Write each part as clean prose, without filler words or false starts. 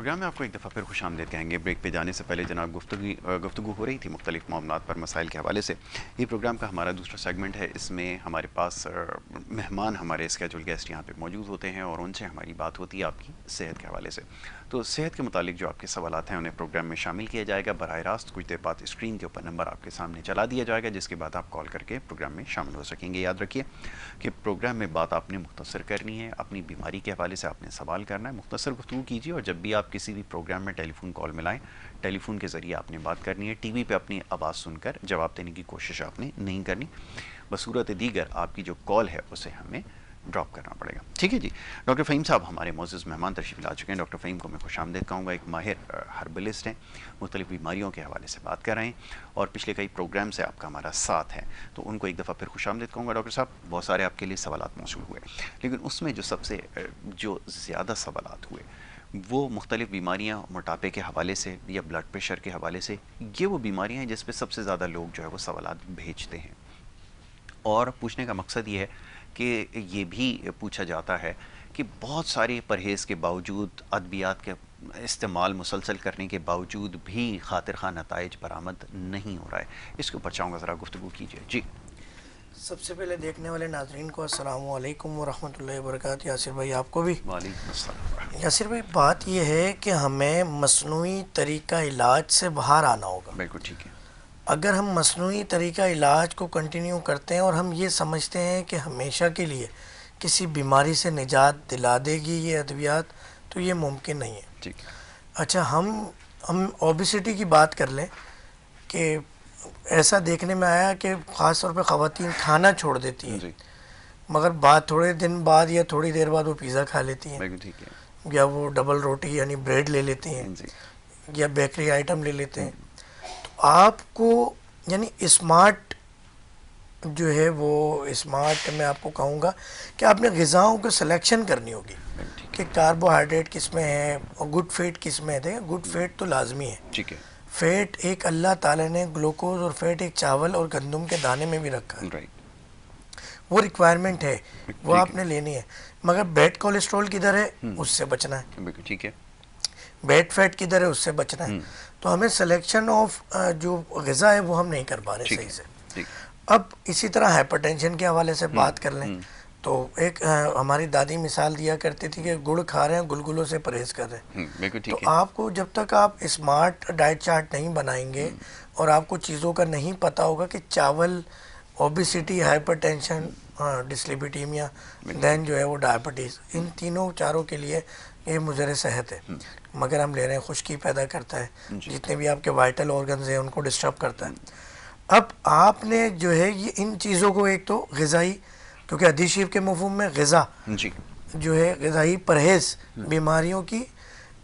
Programme में आपको एक दफ़ा फिर खुशामदीद कहेंगे। ब्रेक पे जाने से पहले जनाब गुफ्तगू हो रही थी मुख्तलिफ मामलात पर, मसाइल के हवाले से। ये प्रोग्राम का हमारा दूसरा सेगमेंट है। इसमें हमारे पास मेहमान, हमारे स्केजुअल गेस्ट यहाँ पे मौजूद होते हैं और उनसे हमारी बात होती है आपकी सेहत के हवाले से। तो सेहत के मुतालिक जो आपके सवालात हैं उन्हें प्रोग्राम में शामिल किया जाएगा। बराह रास्त कुछ देर बाद स्क्रीन के ऊपर नंबर आपके सामने चला दिया जाएगा, जिसके बाद आप कॉल करके प्रोग्राम में शामिल हो सकेंगे। याद रखिए कि प्रोग्राम में बात आपने मुख्तसर करनी है, अपनी बीमारी के हवाले से आपने सवाल करना है, मुख्तसर गुफ्तगू कीजिए। और जब भी आप किसी भी प्रोग्राम में टेलीफोन कॉल मिलाएं, टेलीफोन के ज़रिए आपने बात करनी है। टीवी पे अपनी आवाज़ सुनकर जवाब देने की कोशिश आपने नहीं करनी। बसूरत दीगर आपकी जो कॉल है उसे हमें ड्रॉप करना पड़ेगा। ठीक है जी। डॉक्टर फ़हीम साहब हमारे मोअज़्ज़ज़ मेहमान तशरीफ़ ला चुके हैं। डॉक्टर फ़हीम को मैं खुशामदीद कहूँगा। एक माहिर हर्बलिस्ट हैं, मुख्तलिफ़ बीमारियों के हवाले से बात कर रहे हैं और पिछले कई प्रोग्राम से आपका हमारा साथ है, तो उनको एक दफ़ा फिर खुशामदीद कहूँगा। डॉक्टर साहब, बहुत सारे आपके लिए सवालात मौसूल हुए, लेकिन उसमें जो ज़्यादा सवालात हुए वो मुख्तलिफ़ बीमारियाँ मोटापे के हवाले से या ब्लड प्रेशर के हवाले से। ये वो बीमारियाँ हैं जिस पर सबसे ज़्यादा लोग जो है वो सवालात भेजते हैं। और पूछने का मकसद ये है कि ये भी पूछा जाता है कि बहुत सारे परहेज़ के बावजूद, अद्वियात के इस्तेमाल मुसलसल करने के बावजूद भी खातिर खां नताइज बरामद नहीं हो रहा है। इसके ऊपर चाहूँगा ज़रा गुफ्तगू कीजिए जी। सबसे पहले देखने वाले नाज़रीन को अस्सलामु अलैकुम वरहमतुल्लाहि वबरकातुहू। यासिर भाई आपको भी वालेकुम अस्सलाम। यासिर भाई, बात यह है कि हमें मसनूई तरीका इलाज से बाहर आना होगा। बिल्कुल ठीक है। अगर हम मसनूई तरीका इलाज को कंटिन्यू करते हैं और हम ये समझते हैं कि हमेशा के लिए किसी बीमारी से निजात दिला देगी ये अद्वियात, तो ये मुमकिन नहीं है। ठीक है। अच्छा, हम ओबेसिटी की बात कर लें कि ऐसा देखने में आया कि ख़ास तौर पे ख़वातीन खाना छोड़ देती हैं, मगर थोड़े दिन बाद या थोड़ी देर बाद वो पिज़्ज़ा खा लेती हैं, ठीक है, या वो डबल रोटी यानी ब्रेड ले लेती हैं, या बेकरी आइटम ले लेते हैं। तो आपको यानी स्मार्ट जो है वो स्मार्ट मैं आपको कहूँगा कि आपने ग़िज़ाओं को सिलेक्शन करनी होगी कि कार्बोहाइड्रेट किस में है और गुड फैट किस में है। गुड फैट तो लाजमी है। ठीक है। फैट एक अल्लाह ताला ने ग्लूकोज और फैट एक चावल और गंदम के दाने में भी रखा है। वो रिक्वायरमेंट है, वो आपने लेनी है। मगर बैड कोलेस्ट्रॉल किधर है, उससे बचना है। ठीक है। बैड फैट किधर है, उससे बचना है। तो हमें सिलेक्शन ऑफ जो ग़िज़ा है वो हम नहीं कर पा रहे सही से। अब इसी तरह हाइपरटेंशन के हवाले से बात कर लें तो एक हमारी दादी मिसाल दिया करती थी कि गुड़ खा रहे हैं, गुलगुलों से परहेज़ कर रहे हैं। तो आपको जब तक आप स्मार्ट डाइट चार्ट नहीं बनाएंगे और आपको चीज़ों का नहीं पता होगा कि चावल ओबेसिटी, हाइपरटेंशन, डिस्लिपिडीमिया, दैन जो है वो डायबिटीज़, इन तीनों चारों के लिए ये मुज़र सेहत है। मगर हम ले रहे हैं, खुश्की पैदा करता है, जितने भी आपके वाइटल ऑर्गन्स हैं उनको डिस्टर्ब करता है। अब आपने जो है ये इन चीज़ों को, एक तो ग़िज़ाई, क्योंकि हदीस शरीफ के मफ़हूम में ग़िज़ा जो है ग़िज़ाई परहेज़ बीमारियों की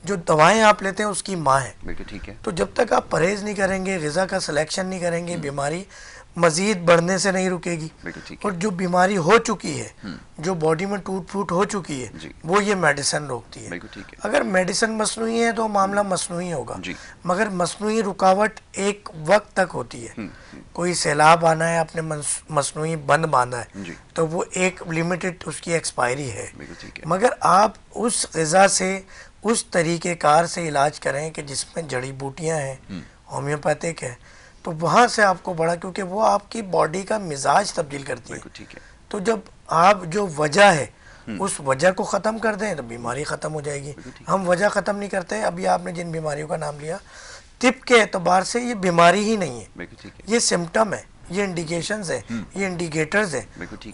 जो दवाएं आप लेते हैं उसकी माँ है। ठीक है। तो जब तक आप परहेज़ नहीं करेंगे, ग़िज़ा का सिलेक्शन नहीं करेंगे, बीमारी मज़ीद बढ़ने से नहीं रुकेगी। और जो बीमारी हो चुकी है, जो बॉडी में टूट फूट हो चुकी है, वो ये मेडिसिन रोकती है। अगर मेडिसिन मसनूई है तो मामला मसनूई होगा, मगर मसनूई रुकावट एक वक्त तक होती है। कोई सैलाब आना है, आपने मसनूई बंद बांधा है, तो वो एक लिमिटेड उसकी एक्सपायरी है। मगर आप उस ग़िज़ा से, उस तरीक़ेकार से इलाज करें कि जिसमें जड़ी बूटियाँ हैं, होम्योपैथिक है, तो वहाँ से आपको बड़ा, क्योंकि वो आपकी बॉडी का मिजाज तब्दील करती है। तो जब आप जो वजह है उस वजह को ख़त्म कर दें तो बीमारी ख़त्म हो जाएगी। हम वजह ख़त्म नहीं करते। अभी आपने जिन बीमारियों का नाम लिया, तिब के एतबार से ये बीमारी ही नहीं है, ये सिम्टम है, ये इंडिकेशंस है, ये इंडिकेटर्स है।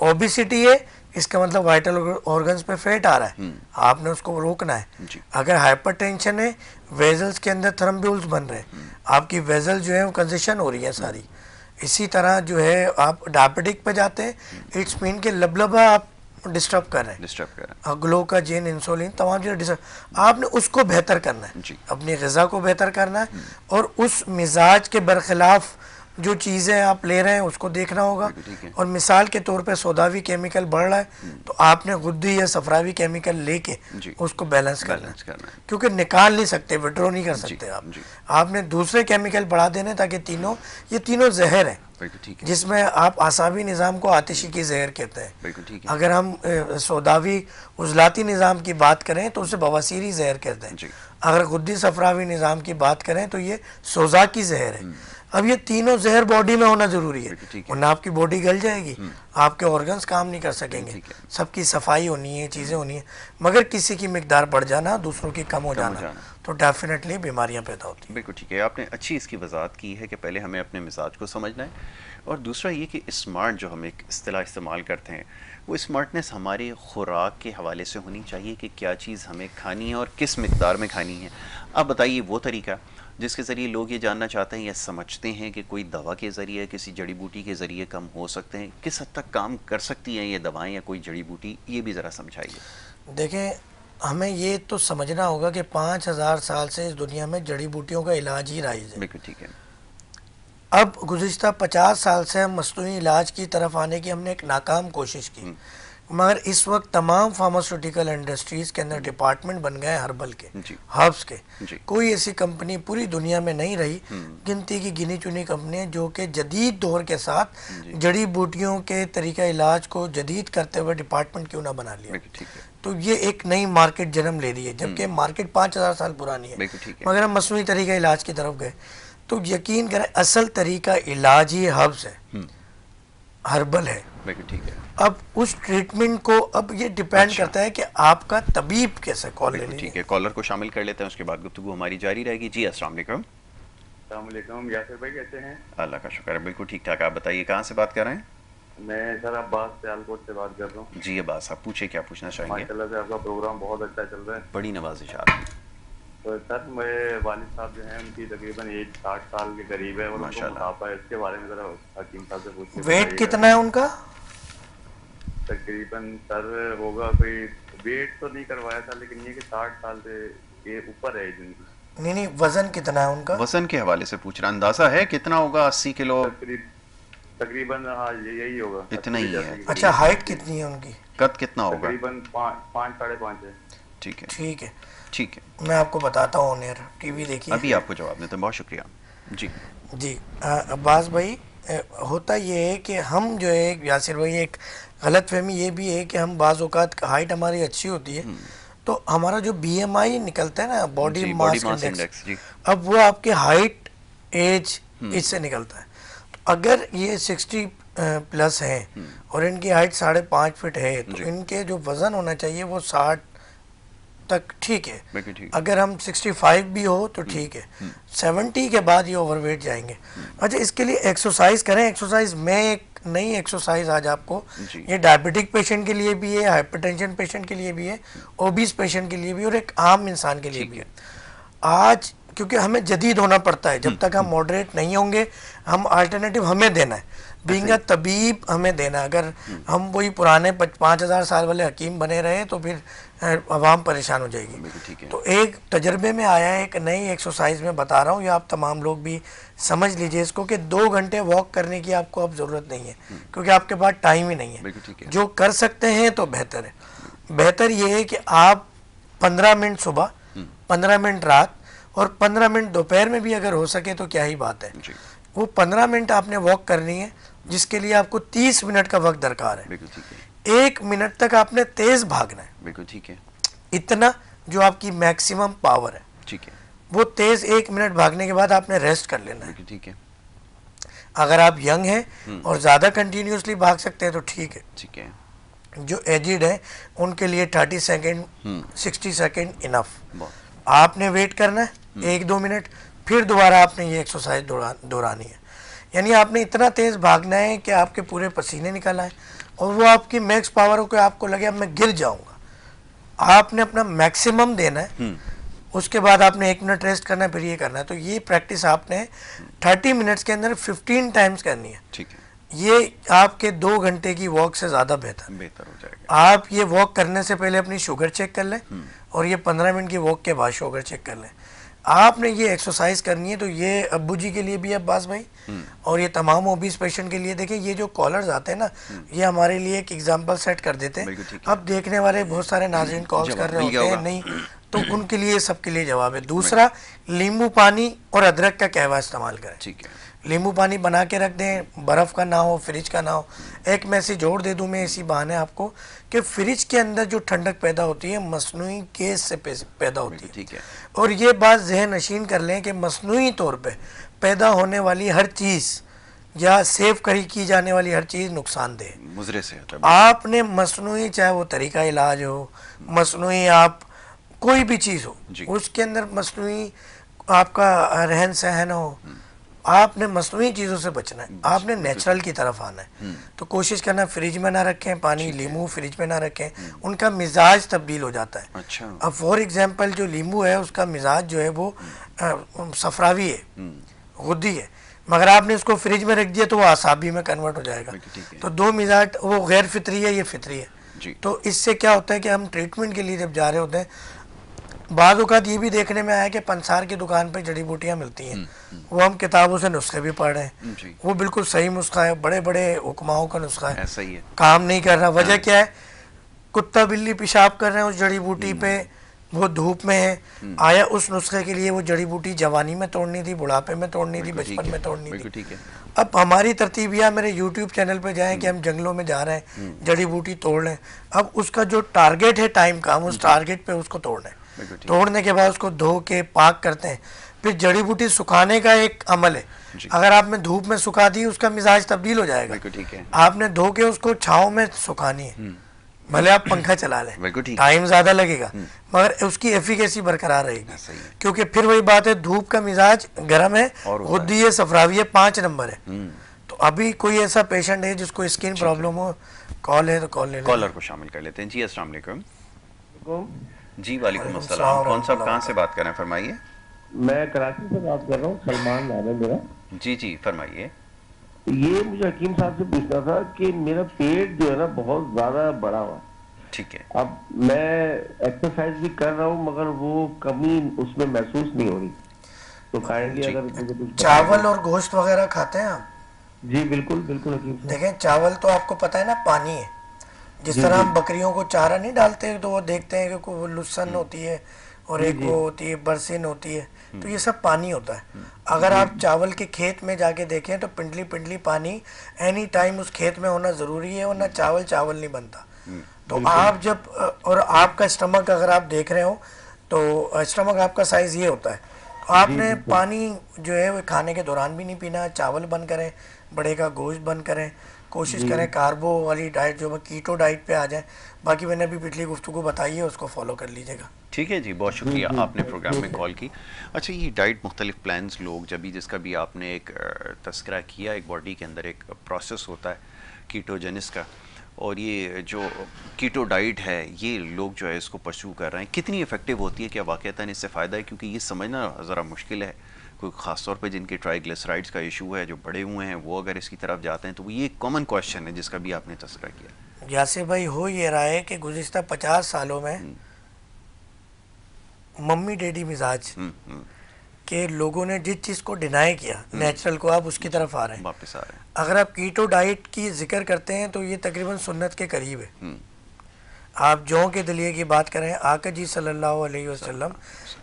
ओबेसिटी है, इसका मतलब वाइटल ऑर्गन्स पे फैट आ रहा है, आपने उसको रोकना है। अगर हाइपरटेंशन है, वेजल्स के अंदर थ्रम्ब्यूल्स बन रहे हैं, आपकी वेजल जो है वो कंजेशन हो रही है सारी। इसी तरह जो है आप डायबिटिक पे जाते हैं, इट्स मीन के लबलबा आप डिस्टर्ब कर रहे हैं, ग्लूकाजीन, इंसुलिन, तमाम चीज़ें डिस्टर्ब। आपने उसको बेहतर करना है, अपनी ग़िज़ा को बेहतर करना है और उस मिजाज के बरखिलाफ़ जो चीज़ें आप ले रहे हैं उसको देखना होगा। और मिसाल के तौर पे सोडावी केमिकल बढ़ रहा है तो आपने गुद्दी या सफरावी केमिकल लेके उसको बैलेंस करना है, क्योंकि निकाल नहीं सकते, विड्रॉ नहीं कर सकते आप। आपने दूसरे केमिकल बढ़ा देने ताकि ये तीनों जहर हैं, जिसमें आप आसाबी निज़ाम को आतिशी की जहर कहते हैं। अगर हम सोडावी उजलाती निज़ाम की बात करें तो उसे बवासीरी जहर कहते हैं। अगर गुद्दी सफरावी निज़ाम की बात करें तो ये सोजा की जहर है। अब ये तीनों जहर बॉडी में होना ज़रूरी है, वरना आपकी बॉडी गल जाएगी, आपके ऑर्गन्स काम नहीं कर सकेंगे, सबकी सफाई होनी है, चीज़ें होनी है, मगर किसी की मिकदार बढ़ जाना, दूसरों की कम हो जाना, तो डेफिनेटली बीमारियां पैदा होती हैं। बिल्कुल ठीक है, आपने अच्छी इसकी वजाहत की है कि पहले हमें अपने मिजाज को समझना है, और दूसरा ये कि स्मार्ट जो हम एक इस्तिलाह इस्तेमाल करते हैं, वो स्मार्टनेस हमारी खुराक के हवाले से होनी चाहिए कि क्या चीज़ हमें खानी है और किस मिकदार में खानी है। आप बताइए वो तरीका जिसके ज़रिए लोग ये जानना चाहते हैं या समझते हैं कि कोई दवा के ज़रिए, किसी जड़ी बूटी के ज़रिए कम हो सकते हैं, किस हद तक काम कर सकती हैं ये दवाएं या कोई जड़ी बूटी, ये भी ज़रा समझाइए। देखें, हमें ये तो समझना होगा कि 5000 साल से इस दुनिया में जड़ी बूटियों का इलाज ही राइज है। बिल्कुल ठीक है। अब गुज़िश्ता 50 साल से हम मस्तूनी इलाज की तरफ आने की हमने एक नाकाम कोशिश की, मगर इस वक्त तमाम फार्मास्यूटिकल इंडस्ट्रीज़ के अंदर डिपार्टमेंट बन गए हर्बल के, हर्ब्स के। कोई ऐसी कंपनी पूरी दुनिया में नहीं रही, गिनती की गिनी चुनी कंपनियां जो कि जदीद दौर के साथ जड़ी बूटियों के तरीका इलाज को जदीद करते हुए डिपार्टमेंट क्यों ना बना लिया। तो ये एक नई मार्केट जन्म ले रही है, जबकि मार्केट 5000 साल पुरानी है, मगर हम मसनूई तरीका इलाज की तरफ गए। तो यकीन करें, असल तरीका इलाज ही हर्ब्स है, हर्बल है। ठीक है। अब उस ट्रीटमेंट को, अब ये डिपेंड करता है कि आपका तबीब कैसे कॉल ले लीजिए। ठीक है, कॉलर को शामिल कर लेते हैं, उसके बाद गुफ्तगू हमारी जारी रहेगी। जी अस्सलाम वालेकुम। अस्सलाम वालेकुम, यासिर भाई कैसे हैं? अल्लाह का शुक्र है, बिल्कुल ठीक ठाक। आप बताइए कहाँ से बात कर रहे हैं? मैं सर अब्बास सियालकोट से बात कर रहा हूँ। जी अब्बास, आप पूछे क्या पूछना चाहेंगे? माशाल्लाह से आपका प्रोग्राम बहुत अच्छा चल रहा है, बड़ी नवाजिश आप। तो सर मेरे वालिद साहब जो हैं उनकी तकरीबन एज 60 साल के करीब है और उनको मोटापा है, इसके बारे में जरा हकीम साहब से पूछिए। वेट कितना है उनका? तकरीबन सर होगा कोई, वेट तो नहीं करवाया था, लेकिन ये कि 60 साल से ये ऊपर है जिनकी। नहीं, वजन कितना है उनका? वजन के हवाले से पूछ रहा, अंदाजा है कितना होगा? 80 किलो तकरीबन। हाँ यही होगा, इतना ही है। अच्छा, हाइट कितनी है उनकी? कद कितना होगा? तकरीबन 5 साढ़े 5 है। ठीक है ठीक है ठीक है, मैं आपको बताता हूँ। ऑन टीवी देखिए, अभी आपको जवाब देते हैं। बहुत शुक्रिया जी। अब्बास भाई, होता ये है कि हम जो है, यासिर भाई, एक गलत फहमी ये भी है कि हम बाज़ औक़ात हाइट हमारी अच्छी होती है तो हमारा जो BMI निकलता है ना, बॉडी मास इंडेक्स, अब वो आपके हाइट, एज, इससे निकलता है। तो अगर ये 60 प्लस हैं और इनकी हाइट 5.5 फीट है, तो इनके जो वज़न होना चाहिए वो 60 तक ठीक है। अगर हम 65 भी हो तो ठीक है, 70 के बाद ये ओवरवेट जाएंगे। अच्छा, इसके लिए एक्सरसाइज करें। एक्सरसाइज में एक नई एक्सरसाइज आज आपको, ये डायबिटिक पेशेंट के लिए भी है, हाइपरटेंशन पेशेंट के लिए भी है, ओबीस पेशेंट के लिए भी और एक आम इंसान के लिए भी है। आज क्योंकि हमें जदीद होना पड़ता है, जब तक हम मॉडरेट नहीं होंगे, हम अल्टरनेटिव हमें देना है, बीइंग अ तबीब हमें देना। अगर हम वही पुराने 5000 साल वाले हकीम बने रहे तो फिर आवाम परेशान हो जाएगी। तो एक तजर्बे में आया है, एक नई एक्सरसाइज में बता रहा हूँ, या आप तमाम लोग भी समझ लीजिए इसको, कि 2 घंटे वॉक करने की आपको अब ज़रूरत नहीं है, क्योंकि आपके पास टाइम ही नहीं है। जो कर सकते हैं तो बेहतर है। बेहतर ये है कि आप 15 मिनट सुबह, 15 मिनट रात और 15 मिनट दोपहर में भी अगर हो सके तो क्या ही बात है। वो 15 मिनट आपने वॉक करनी है, जिसके लिए आपको 30 मिनट का वक्त दरकार है। 1 मिनट तक आपने तेज भागना है। बिल्कुल ठीक है। इतना जो आपकी मैक्सिमम पावर है, ठीक है, वो तेज 1 मिनट भागने के बाद आपने रेस्ट कर लेना है। ठीक है। अगर आप यंग हैं और ज़्यादा कंटिन्यूसली भाग सकते हैं तो ठीक है। ठीक है। जो एजिड है उनके लिए 30 सेकेंड, 60 सेकेंड इनफ। आपने वेट करना है 1-2 मिनट, फिर दोबारा आपने ये एक्सरसाइज दोहरानी है। यानी आपने इतना तेज़ भागना है कि आपके पूरे पसीने निकल आए और वो आपकी मैक्स पावर हो के आपको लगे अब मैं गिर जाऊंगा। आपने अपना मैक्सिमम देना है, उसके बाद आपने 1 मिनट रेस्ट करना है, फिर ये करना है। तो ये प्रैक्टिस आपने 30 मिनट्स के अंदर 15 टाइम्स करनी है। ठीक है। ये आपके 2 घंटे की वॉक से ज़्यादा बेहतर हो जाएगा। आप ये वॉक करने से पहले अपनी शुगर चेक कर लें और ये 15 मिनट की वॉक के बाद शुगर चेक कर लें। आपने ये एक्सरसाइज करनी है। तो ये अब्बू जी के लिए भी, अब्बास भाई, और ये तमाम ओबीस पेशेंट के लिए, देखिए ये जो कॉलर्स आते हैं ना, ये हमारे लिए एक एग्जांपल सेट कर देते हैं। अब देखने वाले बहुत सारे नाज़रीन कॉल्स कर रहे होते हैं, नहीं तो उनके लिए, सबके लिए जवाब है। दूसरा, नींबू पानी और अदरक का कहवा इस्तेमाल करें। ठीक है। नींबू पानी बना के रख दें, बर्फ़ का ना हो, फ्रिज का ना हो। एक मैसेज और दे दूं मैं इसी बहाने आपको कि फ्रिज के अंदर जो ठंडक पैदा होती है मसनूई गैस से पैदा होती है। ठीक है। और ये बात ज़हन नशीन कर लें कि मसनूई तौर पे पैदा होने वाली हर चीज़ या सेव करी की जाने वाली हर चीज़ नुकसानदेह है, मुजरे से। आपने मसनूई, चाहे वो तरीका इलाज हो, मसनूई आप कोई भी चीज़ हो, उसके अंदर मसनूई आपका रहन सहन हो, आपने मसनूई चीज़ों से बचना है, आपने नेचुरल की तरफ आना है। तो कोशिश करना फ्रिज में ना रखें पानी, नींबू फ्रिज में ना रखें, उनका मिजाज तब्दील हो जाता है। अच्छा। अब फॉर एग्जांपल जो नींबू है उसका मिजाज जो है वो सफरावी है, गुद्दी है, मगर आपने उसको फ्रिज में रख दिया तो वो आसाबी में कन्वर्ट हो जाएगा। तो दो मिजाज, वो गैर फितरी है, ये फितरी है। तो इससे क्या होता है कि हम ट्रीटमेंट के लिए जब जा रहे होते हैं, बाद औक़ात ये भी देखने में आया कि पंसार की दुकान पे जड़ी बूटियाँ मिलती हैं, वो हम किताबों से नुस्खे भी पढ़ रहे हैं, वो बिल्कुल सही नुस्खा है, बड़े बड़े हुक्माओं का नुस्खा है, ऐसा ही है, काम नहीं कर रहा। वजह क्या है? कुत्ता बिल्ली पेशाब कर रहे हैं उस जड़ी बूटी पे, वो धूप में है, आया उस नुस्खे के लिए वो जड़ी बूटी जवानी में तोड़नी थी, बुढ़ापे में तोड़नी थी, बचपन में तोड़नी थी। अब हमारी तरतीब या मेरे यूट्यूब चैनल पे जाएं कि हम जंगलों में जा रहे हैं, जड़ी बूटी तोड़ लें, अब उसका जो टारगेट है टाइम का, हम उस टारगेट पे उसको तोड़ लें। तोड़ने के बाद उसको धो के पाक करते हैं, फिर जड़ी बूटी सुखाने का एक अमल है। अगर आपने धूप में सुखा दी उसका मिजाज तब्दील हो जाएगा। आपने धो के उसको छाँव में सुखानी है, भले आप पंखा चला लें, टाइम ज़्यादा लगेगा मगर उसकी एफिकेसी बरकरार रहेगी, क्योंकि फिर वही बात है, धूप का मिजाज गर्म है, गुद्दी है, सफरावी है, 5 नंबर है। तो अभी कोई ऐसा पेशेंट है जिसको स्किन प्रॉब्लम हो, कॉल है तो कॉल ले, कॉलर को शामिल कर लेते हैं। जी अस्सलाम वालेकुम। जी वालेकुम अस्सलाम। कौन साहब कहाँ से बात कर रहे हैं, फरमाइए। मैं कराची से बात कर रहा हूँ, सलमान नाम है मेरा। जी जी फरमाइए। ये मुझे हकीम साहब से पूछना था कि मेरा पेट जो है ना बहुत ज्यादा बड़ा हुआ। ठीक है। अब मैं एक्सरसाइज भी कर रहा हूँ मगर वो कमी उसमें महसूस नहीं हो रही, तो खाएंगे अगर चावल और गोश्त वगैरह खाते हैं आप? जी बिल्कुल बिल्कुल हकीम साहब। देखें, चावल तो आपको पता है ना पानी है, जिस तरह हम बकरियों को चारा नहीं डालते तो वो देखते हैं कि वो लुसन होती है और एक वो होती है बरसिन होती है, तो ये सब पानी होता है। अगर आप चावल के खेत में जाके देखें तो पिंडली पिंडली पानी एनी टाइम उस खेत में होना ज़रूरी है, वरना चावल चावल नहीं बनता। तो आप जब, और आपका स्टमक अगर आप देख रहे हो तो स्टमक आपका साइज़ ये होता है, तो आपने पानी जो है वो खाने के दौरान भी नहीं पीना। चावल बंद करें, बड़े का गोश्त बंद करें, कोशिश करें कार्बो वाली डाइट जो है कीटो डाइट पे आ जाए। बाकी मैंने अभी पिछली गुफ्तगू बताई है, उसको फॉलो कर लीजिएगा। ठीक है जी, बहुत शुक्रिया आपने प्रोग्राम में कॉल की। अच्छा, ये डाइट मुख्तलिफ प्लान्स लोग जब भी, जिसका भी आपने एक तस्करा किया, एक बॉडी के अंदर एक प्रोसेस होता है कीटोजेनिस का, और ये जो कीटो डाइट है ये लोग जो है इसको परस्यू कर रहे हैं, कितनी इफेक्टिव होती है, क्या वाकईतन इससे फ़ायदा है? क्योंकि ये समझना ज़रा मुश्किल है, कोई ख़ास तौर पे जिनके ट्राइग्लिसराइड्स का इशू है, जो बड़े हुए हैं, वो अगर इसकी तरफ जाते हैं, तो ये एक कॉमन क्वेश्चन है जिसका भी आपने तस्करा किया। यासिर भाई, हो ये रहा है कि गुज़िश्ता 50 सालों में मम्मी डैडी मिजाज के लोगों ने जिस चीज़ को डिनाई किया, नेचुरल को, आप उसकी तरफ आ रहे हैं, वापस आ रहे हैं। अगर आप कीटो डाइट की जिक्र करते हैं तो ये तकरीबन सुन्नत के करीब है। आप जौ के दलिए की बात करें, आका जी सल्लल्लाहु अलैहि वसल्लम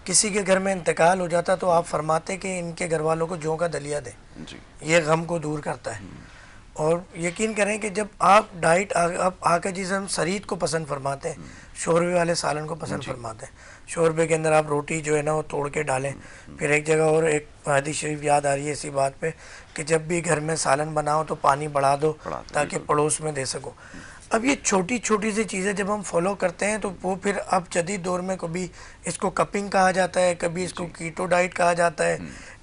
किसी के घर में इंतकाल हो जाता तो आप फरमाते कि इनके घर वालों को जौ का दलिया दें, ये गम को दूर करता है। और यकीन करें कि जब आप डाइट, आप आका जी से हम सरीद को पसंद फरमाते हैं, शोरबे वाले सालन को पसंद फरमाते हैं। शोरबे के अंदर आप रोटी जो है ना वो तोड़ के डालें। फिर एक जगह और एक हदीस शरीफ याद आ रही है इसी बात पे कि जब भी घर में सालन बनाओ तो पानी बढ़ा दो ताकि पड़ोस में दे सको। अब ये छोटी छोटी सी चीज़ें जब हम फॉलो करते हैं तो वो फिर अब जदीद दौर में कभी इसको कपिंग कहा जाता है, कभी इसको कीटो डाइट कहा जाता है,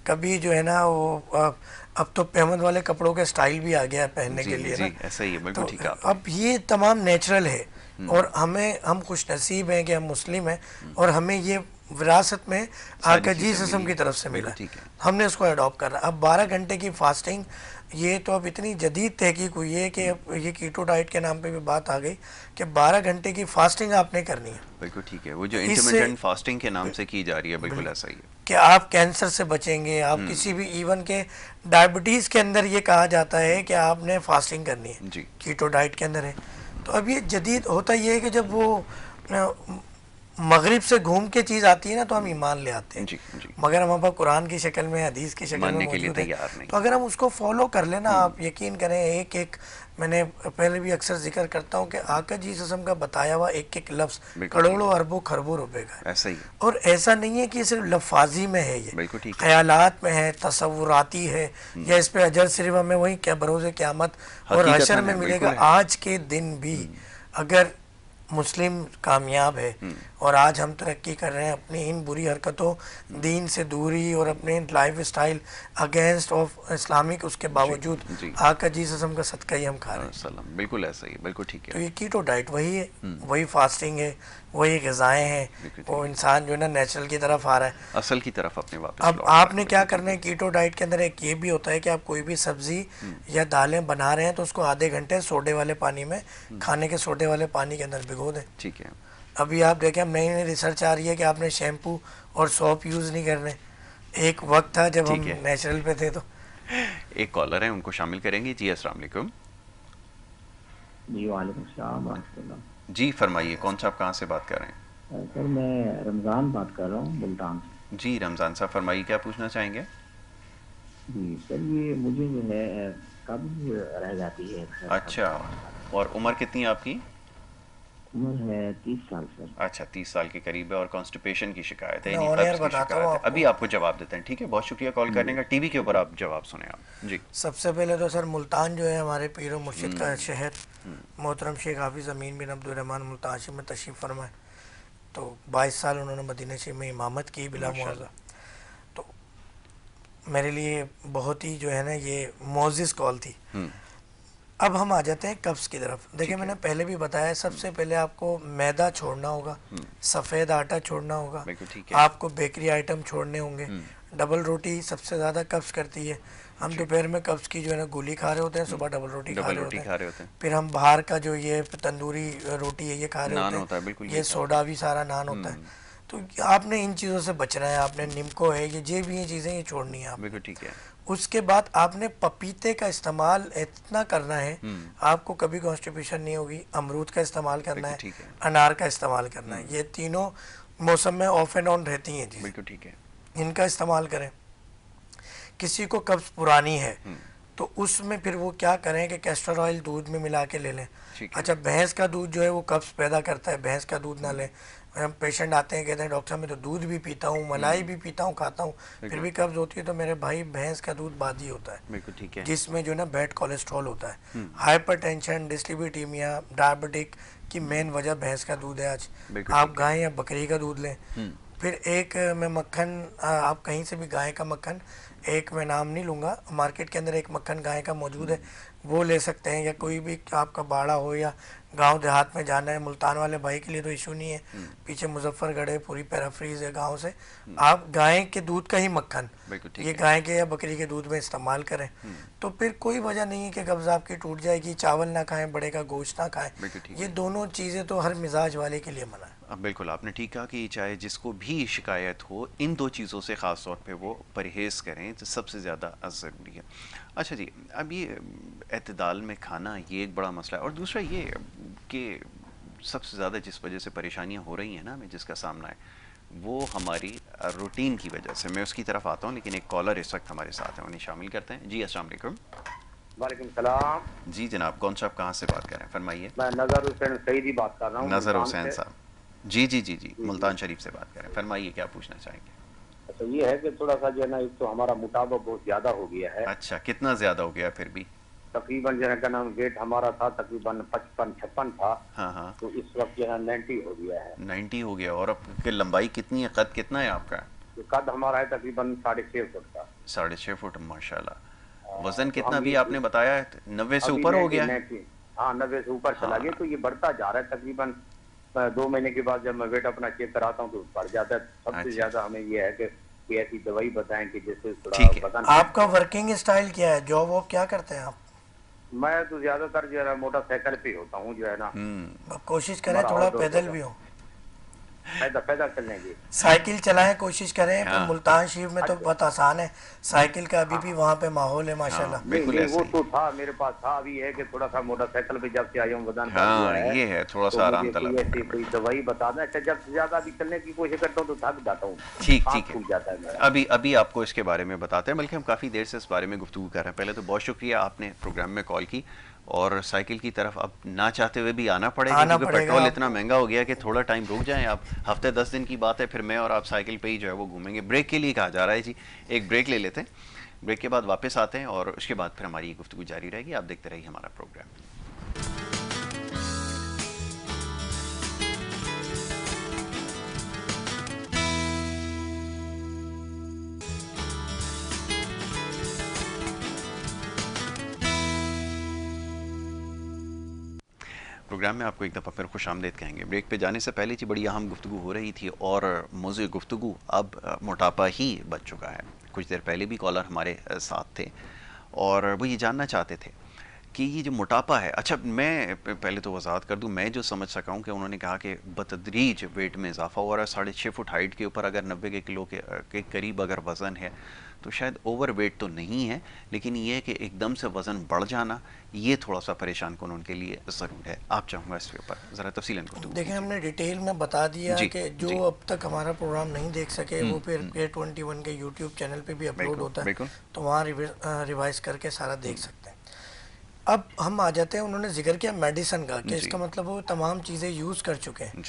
कभी जो है ना वो अब तो पेहमद वाले कपड़ों के स्टाइल भी आ गया है पहनने के लिए ना। ऐसा ही है, बिल्कुल ठीक है। अब ये तमाम नेचुरल है और हम खुश नसीब हैं कि हम मुस्लिम हैं और हमें ये विरासत में आका जी ससम की तरफ से मिला, हमने उसको अडॉप्ट कर रहा। अब 12 घंटे की फास्टिंग, ये तो अब इतनी जदीद तहकीक हुई है कि ये कीटो डाइट के नाम पे भी बात आ गई कि 12 घंटे की फास्टिंग आपने करनी है। बिल्कुल ठीक है, वो जो इंटरमिटेंट फास्टिंग के नाम से की जा रही है, बिल्कुल ऐसा ही है कि आप कैंसर से बचेंगे, आप किसी भी, इवन के डायबिटीज़ के अंदर ये कहा जाता है कि आपने फास्टिंग करनी है, कीटो डाइट के अंदर है। तो अब ये जदीद होता ये है कि जब वो मगरिब से घूम के चीज आती है ना तो हम ईमान ले आते हैं जी, जी। मगर हमारे पास कुरान की शक्ल में, हदीस की शक्ल में मौजूद है, तो अगर हम उसको फॉलो कर लेना, आप यकीन करें, एक एक, मैंने पहले भी अक्सर जिक्र करता हूँ कि आका जी सल्लल्लाहु का बताया हुआ एक एक लफ्ज करोड़ों अरबों खरबों रुपए का है। ऐसा ही है। और ऐसा नहीं है कि सिर्फ लफाजी में है, ये बिल्कुल ठीक है, ख्यालात में है, तसव्वुराती है, या इस पे अजर सिर्फ हमें वही क्या बरोज़े क़यामत और हशर में मिलेगा। आज के दिन भी अगर मुस्लिम कामयाब है और आज हम तरक्की कर रहे हैं अपनी इन बुरी हरकतों, दीन से दूरी और अपने life style against of Islamic, उसके बावजूद आका जी सल्लल्लाहु का सदका ही हम खा रहे हैं। बिल्कुल ऐसा ही, बिल्कुल ठीक है। तो ये कीटो डाइट वही है, वही फास्टिंग है, वही ग़िज़ाएँ हैं, वो इंसान जो है ना नेचुरल की तरफ आ रहा है, असल की तरफ अपने वापस। अब आपने क्या करना है, कीटो डाइट के अंदर एक ये भी होता है कि आप कोई भी सब्जी या दालें बना रहे हैं तो उसको आधे घंटे सोडे वाले पानी में, खाने के सोडे वाले पानी के अंदर भिगो दें। ठीक है। अभी आप देखें, नई नई रिसर्च आ रही है कि आपने शैम्पू और सोप यूज़ नहीं करने। एक वक्त था जब हम नेचुरल पे थे। तो एक कॉलर है, उनको शामिल करेंगे। जी अस्सलाम वालेकुम। जी वालेकुम सलाम। जी फरमाइए, कौन सा, आप कहाँ से बात कर रहे हैं? सर मैं रमज़ान बात कर रहा हूँ, मुल्तान से। जी रमज़ान साहब फरमाइए, क्या पूछना चाहेंगे? जी सर, ये मुझे जो है कब्ज़ रह जाती है। अच्छा, और उम्र कितनी है आपकी? उम्र है 30 साल सर। अच्छा, 30 साल के करीब है और कॉन्स्टिपेशन की शिकायत है, मैं यानी ऑन एयर कब्ज़ की बताता शिकायत हूँ है। आपको। अभी आपको जवाब देते हैं, ठीक है? बहुत शुक्रिया कॉल करने का। टीवी के ऊपर आप जवाब सुने आप। जी। सबसे पहले तो सर मुल्तान जो है हमारे पीर और मुर्शिद का शहर, मोहतरम शेख हाफिज़ अमीन बिन अब्दुर्रहमान मुल्तान शरीफ में तशरीफ़ फरमाए। तो 22 साल उन्होंने मदीना शरीफ में इमामत की बिला मुआवज़ा। तो मेरे लिए बहुत ही जो है ना ये मोअज़्ज़िज़ कॉल थी। अब हम आ जाते हैं कब्ज़ की तरफ। देखिए मैंने पहले भी बताया, सबसे पहले आपको मैदा छोड़ना होगा, सफ़ेद आटा छोड़ना होगा, आपको बेकरी आइटम छोड़ने होंगे। डबल रोटी सबसे ज़्यादा कब्ज़ करती है। हम दोपहर में कब्ज़ की जो है ना गोली खा रहे होते हैं, सुबह डबल रोटी खा रहे होते हैं। फिर हम बाहर का जो ये तंदूरी रोटी है ये खा रहे होते हैं, ये सोडा भी सारा नान होता है। तो आपने इन चीज़ों से बचना है। आपने निम्को है, ये भी ये चीज़ें ये छोड़नी है आपको। ठीक है। उसके बाद आपने पपीते का इस्तेमाल इतना करना है, आपको कभी कॉन्स्टिपेशन नहीं होगी। अमरूद का इस्तेमाल करना है, अनार का इस्तेमाल करना है। ये तीनों मौसम में ऑफ एंड ऑन रहती हैं चीज़ें। बिल्कुल ठीक है। इनका इस्तेमाल करें। किसी को कब्ज़ पुरानी है तो उसमें फिर वो क्या करें कि कैस्टर ऑयल दूध में मिला के ले लें। अच्छा, भैंस का दूध जो है वो कब्ज़ पैदा करता है, भैंस का दूध ना लें। हम पेशेंट आते हैं, कहते हैं डॉक्टर साहब मैं तो दूध भी पीता हूँ, मलाई भी पीता हूँ, खाता हूँ, फिर भी कब्ज़ होती है। तो मेरे भाई, भैंस का दूध बादी होता है, जिसमें जो है ना बैड कोलेस्ट्रॉल होता है। हाइपरटेंशन, डिस्लिपिडीमिया, डायबिटिक की मेन वजह भैंस का दूध है। आज आप गाय या बकरी का दूध लें। फिर एक मैं मक्खन, आप कहीं से भी गाय का मक्खन, एक मैं नाम नहीं लूँगा, मार्केट के अंदर एक मक्खन गाय का मौजूद है, वो ले सकते हैं। या कोई भी आपका बाड़ा हो या गांव देहात में जाना है, मुल्तान वाले भाई के लिए तो इशू नहीं है, पीछे मुजफ्फरगढ़ है, पूरी पैराफ्रीज है गांव से। आप गाय के दूध का ही मक्खन ये गाय के या बकरी के दूध में इस्तेमाल करें, तो फिर कोई वजह नहीं है कि कब्ज़ आपकी टूट जाएगी। चावल ना खाएं, बड़े का गोश्त ना खाएं, ये दोनों चीज़ें तो हर मिजाज वाले के लिए मना है। बिल्कुल आपने ठीक कहा कि चाहे जिसको भी शिकायत हो, इन दो चीज़ों से ख़ास तौर पे वो परहेज़ करें, तो सबसे ज़्यादा ज़रूरी है। अच्छा जी, अब ये एतदाल में खाना, ये एक बड़ा मसला है। और दूसरा ये कि सबसे ज़्यादा जिस वजह से परेशानियां हो रही हैं ना हमें, जिसका सामना है, वो हमारी रूटीन की वजह से। मैं उसकी तरफ आता हूँ, लेकिन एक कॉलर इस वक्त हमारे साथ हैं, उन्हें शामिल करते हैं। जी अस्सलाम वालेकुम। वालेकुम सलाम। जी जनाब, कौन सा, आप कहाँ से बात कर रहे हैं? फरमाइए। मैं नज़र हुसैन सईदी बात कर रहा हूँ। नज़र हुसैन साहब, जी मुल्तान शरीफ से बात कर रहे हैं। फरमाइए, क्या पूछना चाहेंगे? अच्छा, ये है कि थोड़ा सा जो है ना, एक तो हमारा मोटापा बहुत ज्यादा हो गया है। अच्छा, कितना ज्यादा हो गया? फिर भी तकरीबन जो है का नाम वेट हमारा था तकरीबन 55-56 था। हाँ। तो इस वक्त जो है 90 हो गया है। 90 हो गया। और अब लंबाई कितनी है, कद कितना है आपका? तो कद हमारा है तकरीबन 6.5 फुट का। 6.5 फुट, माशाल्लाह। वजन कितना भी आपने बताया है? 90 से ऊपर हो गया? हाँ, 90 से ऊपर चला गया। तो ये बढ़ता जा रहा है। तकरीबन 2 महीने के बाद जब मैं वेट अपना चेक कराता हूँ तो बढ़ जाता है। सबसे ज्यादा हमें ये है कि ऐसी दवाई बताएं कि जिससे थोड़ा वजन। आपका वर्किंग स्टाइल क्या है? जॉब वॉब क्या करते हैं आप? मैं तो ज्यादातर जो है मोटरसाइकिल पे होता हूँ, जो है ना। कोशिश करें थोड़ा पैदल भी हो। पैदा चलने की। साइकिल चलाएं, कोशिश करें। हाँ। मुल्तान शरीफ में तो बहुत आसान है साइकिल का, अभी भी वहाँ पे माहौल है माशाल्लाह। बिल्कुल नहीं, वो तो था मेरे पास था, अभी है कि थोड़ा सा मोटरसाइकिल पे जब से आया हूँ वजन बढ़ गया है। ये है थोड़ा सा आराम तलब। ऐसी कोई दवाई बता दें। अच्छा, जब ज्यादा भी चलने की कोशिश करता हूँ तो थक जाता हूँ। ठीक है, अभी आपको इसके बारे में बताते हैं, बल्कि हम काफ़ी देर से इस बारे में गुफ्तगू कर रहे हैं। पहले तो बहुत शुक्रिया, आपने प्रोग्राम में कॉल की और साइकिल की तरफ अब ना चाहते हुए भी आना पड़ेगा क्योंकि पेट्रोल इतना महंगा हो गया कि थोड़ा टाइम रुक जाएं आप। हफ्ते 10 दिन की बात है, फिर मैं और आप साइकिल पे ही जो है वो घूमेंगे। ब्रेक के लिए कहा जा रहा है जी, एक ब्रेक ले लेते हैं, ब्रेक के बाद वापस आते हैं और उसके बाद फिर हमारी गुफ्तगू जारी रहेगी। आप देखते रहिए हमारा प्रोग्राम। प्रोग्राम में आपको एक दफ़ा फिर खुश आमदीद कहेंगे। ब्रेक पे जाने से पहले जी बड़ी अहम गुफ्तगू हो रही थी और मौज़ूए गुफ्तगू अब मोटापा ही बच चुका है। कुछ देर पहले भी कॉलर हमारे साथ थे और वो ये जानना चाहते थे कि ये जो मोटापा है, अच्छा मैं पहले तो वजाहत कर दूं, मैं जो समझ सका हूँ कि उन्होंने कहा कि बतदरीज वेट में इजाफा हो रहा है। 6.5 फुट हाइट के ऊपर अगर 90 किलो के करीब अगर वज़न है तो शायद ओवर वेट तो नहीं है, लेकिन ये है कि एकदम से वज़न बढ़ जाना ये थोड़ा सा परेशान कौन उनके लिए ज़रूर है। आप चाहूँगा इसके ऊपर ज़रा तफसीलन को देखिए। हमने डिटेल में बता दिया कि जो अब तक हमारा प्रोग्राम नहीं देख सके वो फिर K21 के यूट्यूब चैनल पे भी अपलोड होता है, तो वहाँ रिवाइज करके सारा देख सकते हैं। अब हम आ जाते हैं, उन्होंने जिक्र किया मेडिसिन का कि इसका मतलब वो तमाम चीज़ें यूज़ कर चुके हैं,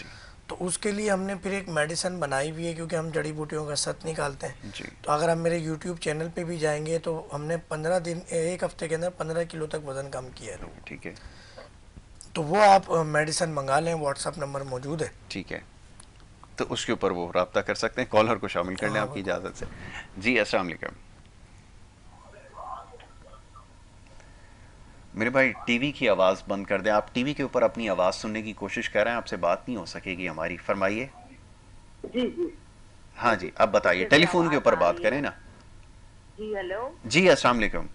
तो उसके लिए हमने फिर एक मेडिसिन बनाई हुई है क्योंकि हम जड़ी बूटियों का सत निकालते हैं। तो अगर आप मेरे यूट्यूब चैनल पे भी जाएंगे तो हमने 15 दिन, एक हफ्ते के अंदर 15 किलो तक वज़न कम किया है। ठीक है, तो वो आप मेडिसिन मंगा लें, व्हाट्सअप नंबर मौजूद है। ठीक है, तो उसके ऊपर वो रब्ता कर सकते हैं। कॉलर को शामिल कर लें आपकी इजाज़त से। जी अस्सलाम वालेकुम। मेरे भाई टीवी की आवाज़ बंद कर दें। आप टीवी के ऊपर अपनी आवाज़ सुनने की कोशिश कर रहे हैं, आपसे बात नहीं हो सकेगी हमारी। फरमाइए। जी जी, हाँ जी, अब बताइए, टेलीफोन के ऊपर बात करें ना। जी हेलो। जी अस्सलाम वालेकुम।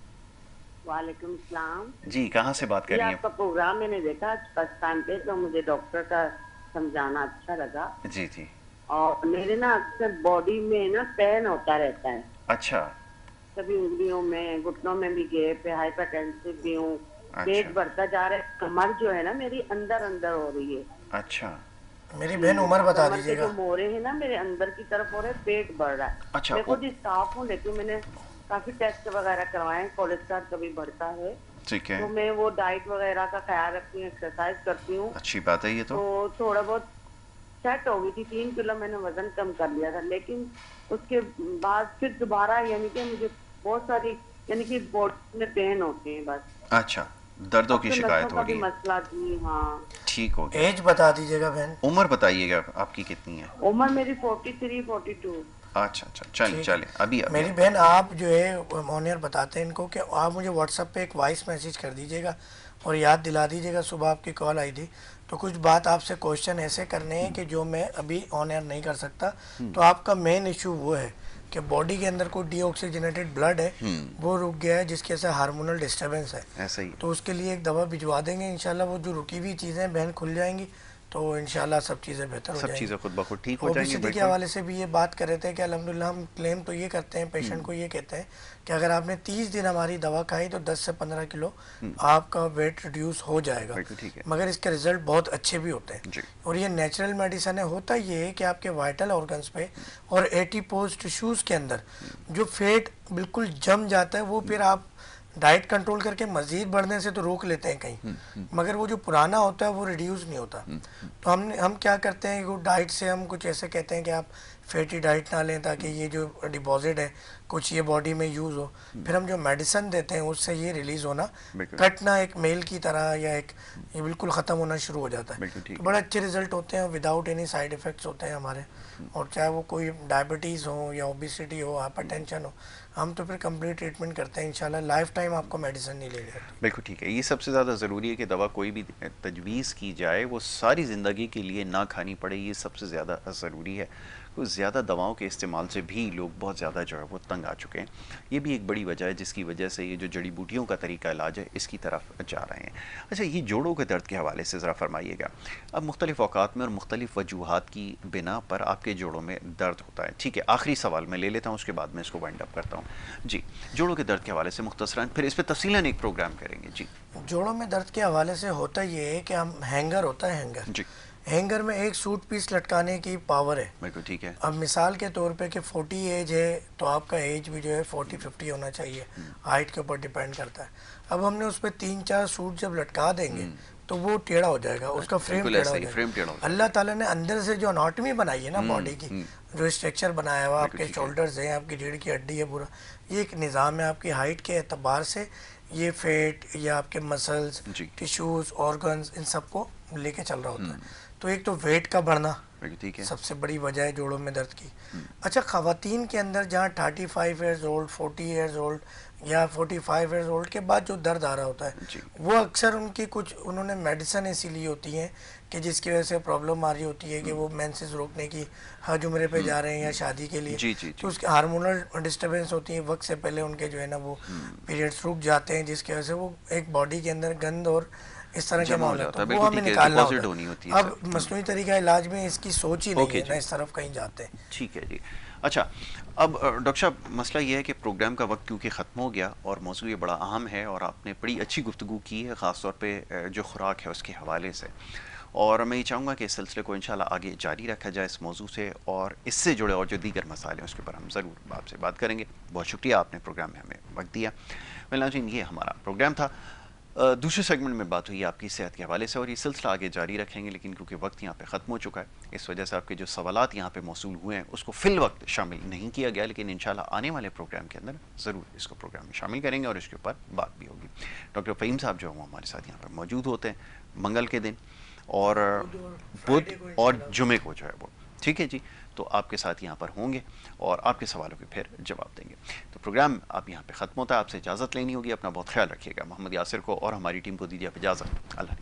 वालेकुम सलाम। जी, कहाँ से बात कर रही हैं? आपका प्रोग्राम मैंने देखा फर्स्ट टाइम पे, तो मुझे डॉक्टर का समझाना अच्छा लगा। जी जी। और मेरे ना अक्सर बॉडी में ना पेन होता रहता है। अच्छा। सभी उंगलियों में, घुटनों में भी गैप है, हाइपरटेंसिव भी हूँ। पेट बढ़ता जा रहा है, कमर जो है ना मेरी अंदर अंदर हो रही है। अच्छा, मेरी बहन उम्र बता दीजिएगा। जो मोरे है ना मेरे अंदर की तरफ हो रहे, पेट बढ़ रहा है। अच्छा, मैं खुद स्टाफ हूँ, लेकिन मैंने काफी टेस्ट वगैरह करवाए, कोलेस्ट्रॉल कभी बढ़ता है। ठीक है, तो मैं वो डाइट वगैरह का ख्याल रखती हूँ, एक्सरसाइज करती हूँ। अच्छी बात है ये तो थोड़ा बहुत सेट हो गई थी। 3 किलो मैंने वजन कम कर लिया था, लेकिन उसके बाद फिर दोबारा यानी कि मुझे बहुत सारी यानी कि बॉडी में पेन होते हैं बस। अच्छा, दर्दों की शिकायत हो रही है। मसला थी। हाँ, ठीक हो गया। एज बता दीजिएगा बहन। उम्र बताइएगा आपकी कितनी है? उम्र मेरी 43-42। अच्छा अच्छा, चलिए अभी मेरी बहन आप जो है ऑनियर बताते हैं इनको कि आप मुझे व्हाट्सएप पे एक वॉइस मैसेज कर दीजिएगा और याद दिला दीजिएगा, सुबह आपकी कॉल आई थी तो कुछ बात आपसे क्वेश्चन ऐसे करने हैं कि जो मैं अभी ऑन एयर नहीं कर सकता। तो आपका मेन इशू वो है कि बॉडी के अंदर कोई डीऑक्सीजनेटेड ब्लड है वो रुक गया है, जिसकी वजह से हार्मोनल डिस्टर्बेंस है। ऐसा ही। तो उसके लिए एक दवा भिजवा देंगे, इंशाल्लाह वो जो रुकी हुई चीज़ें बहन खुल जाएंगी तो इंशाल्लाह सब चीज़ें बेहतर हो जाएंगी। सब चीज़ें खुद ब खुद ठीक हो जाएंगी। ओबेसिटी के हवाले से भी ये बात कर रहे थे कि अल्हम्दुलिल्लाह हम क्लेम तो ये करते हैं, पेशेंट को ये कहते हैं कि अगर आपने 30 दिन हमारी दवा खाई तो 10 से 15 किलो आपका वेट रिड्यूस हो जाएगा। मगर इसके रिजल्ट बहुत अच्छे भी होते हैं और ये नेचुरल मेडिसिन है। होता ये है कि आपके वाइटल ऑर्गन्स पे और एडिपोज टिश्यूज़ के अंदर जो फैट बिल्कुल जम जाता है वो फिर आप डाइट कंट्रोल करके मज़ीद बढ़ने से तो रोक लेते हैं कहीं, मगर वो जो पुराना होता है वो रिड्यूस नहीं होता। तो हम क्या करते हैं, वो डाइट से हम कुछ ऐसे कहते हैं कि आप फैटी डाइट ना लें ताकि ये जो डिपॉजिट है कुछ ये बॉडी में यूज़ हो। फिर हम जो मेडिसिन देते हैं उससे ये रिलीज़ होना कटना एक मेल की तरह या एक ये बिल्कुल ख़त्म होना शुरू हो जाता है। तो बड़े अच्छे रिजल्ट होते हैं, विदाउट एनी साइड इफ़ेक्ट्स होते हैं हमारे। और चाहे वो कोई डायबिटीज़ हो या ओबेसिटी हो, हाइपरटेंशन हो, हम तो फिर कंप्लीट ट्रीटमेंट करते हैं इंशाल्लाह। लाइफ टाइम आपको मेडिसिन नहीं लेगा। बिल्कुल ठीक है, ये सबसे ज़्यादा ज़रूरी है कि दवा कोई भी तजवीज़ की जाए वो सारी ज़िंदगी के लिए ना खानी पड़े, ये सबसे ज़्यादा ज़रूरी है। कुछ ज़्यादा दवाओं के इस्तेमाल से भी लोग बहुत ज़्यादा जो है वो तंग आ चुके हैं। ये भी एक बड़ी वजह है जिसकी वजह से ये जो जड़ी बूटियों का तरीका इलाज है इसकी तरफ जा रहे हैं। अच्छा, ये जोड़ों के दर्द के हवाले से ज़रा फरमाइएगा। अब मुख्तलिफ़ औक़ात में और मुख्तलिफ़ वजूहात की बिना पर आपके जोड़ों में दर्द होता है। ठीक है, आखिरी सवाल मैं ले लेता हूँ, उसके बाद मैं इसको वाइंड अप करता हूँ। जी, जोड़ों के दर्द के हवाले से मुख्तसरन, फिर इस पर तफसीलन एक प्रोग्राम करेंगे। जी, जोड़ों में दर्द के हवाले से होता ये है कि हम हैंगर होता है, हैंगर जी, हैंगर में एक सूट पीस लटकाने की पावर है। बिल्कुल ठीक है। अब मिसाल के तौर पे कि 40 एज है तो आपका एज भी जो है 40-50 होना चाहिए, हाइट के ऊपर डिपेंड करता है। अब हमने उस पर 3-4 सूट जब लटका देंगे तो वो टेढ़ा हो जाएगा, उसका फ्रेम टेढ़ा हो जाएगा। अल्लाह ताला ने अंदर से जो अनाटमी बनाई है ना बॉडी की, जो स्ट्रक्चर बनाया हुआ, आपके शोल्डर्स हैं, आपकी रीढ़ की हड्डी है, पूरा ये एक निज़ाम है। आपकी हाइट के एतबार से ये फैट या आपके मसल्स, टिश्यूज़, ऑर्गन्स, इन सबको लेके चल रहा होता है। तो एक तो वेट का बढ़ना ठीक है, सबसे बड़ी वजह है जोड़ों में दर्द की। अच्छा, ख़वातीन के अंदर जहाँ 35 ईयर्स ओल्ड, 40 ईयर्स ओल्ड या 45 ईयर्स ओल्ड के बाद जो दर्द आ रहा होता है, वो अक्सर उनकी कुछ उन्होंने मेडिसिन ऐसी ली होती हैं कि जिसकी वजह से प्रॉब्लम आ रही होती है कि वो मेंसेस रोकने की हज उम्रे पे जा रहे हैं या शादी के लिए, तो उसके हार्मोनल डिस्टर्बेंस होती है, वक्त से पहले उनके जो है ना वो पीरियड्स रुक जाते हैं, जिसकी वजह से वो एक बॉडी के अंदर गंद और इस तरह के मामले होते हैं, वो हमें निकालना होता है। अब मसनूई तरीका इलाज में इसकी सोच ही नहीं है ना, इस तरफ कहीं जाते हैं। ठीक है जी। अच्छा, अब डॉक्टर साहब मसला ये है कि प्रोग्राम का वक्त क्योंकि ख़त्म हो गया और मौजू ये बड़ा अहम है और आपने बड़ी अच्छी गुफ्तगू की है, ख़ास तौर पे जो खुराक है उसके हवाले से, और मैं ये चाहूँगा कि इस सिलसिले को इंशाल्लाह आगे जारी रखा जाए इस मौजू से, और इससे जुड़े और जो दीगर मसाले हैं उसके ऊपर हम ज़रूर आपसे बात करेंगे। बहुत शुक्रिया, आपने प्रोग्राम में हमें वक्त दिया। नाज़रीन, ये हमारा प्रोग्राम था। दूसरे सेगमेंट में बात हुई आपकी सेहत के हवाले से और ये सिलसिला आगे जारी रखेंगे, लेकिन क्योंकि वक्त यहाँ पे ख़त्म हो चुका है, इस वजह से आपके जो सवालात यहाँ पे मौसूल हुए हैं उसको फ़िल वक्त शामिल नहीं किया गया, लेकिन इंशाल्लाह आने वाले प्रोग्राम के अंदर ज़रूर इसको प्रोग्राम में शामिल करेंगे और इसके ऊपर बात भी होगी। डॉक्टर फ़हीम साहब जो हैं वो हमारे साथ यहाँ पर मौजूद होते हैं मंगल के दिन और बुध और जुमे को जो है वो, ठीक है जी, तो आपके साथ यहाँ पर होंगे और आपके सवालों के फिर जवाब देंगे। तो प्रोग्राम आप यहाँ पे ख़त्म होता है, आपसे इजाज़त लेनी होगी। अपना बहुत ख्याल रखिएगा। मोहम्मद यासिर को और हमारी टीम को दीजिए इजाज़त। अल्लाह।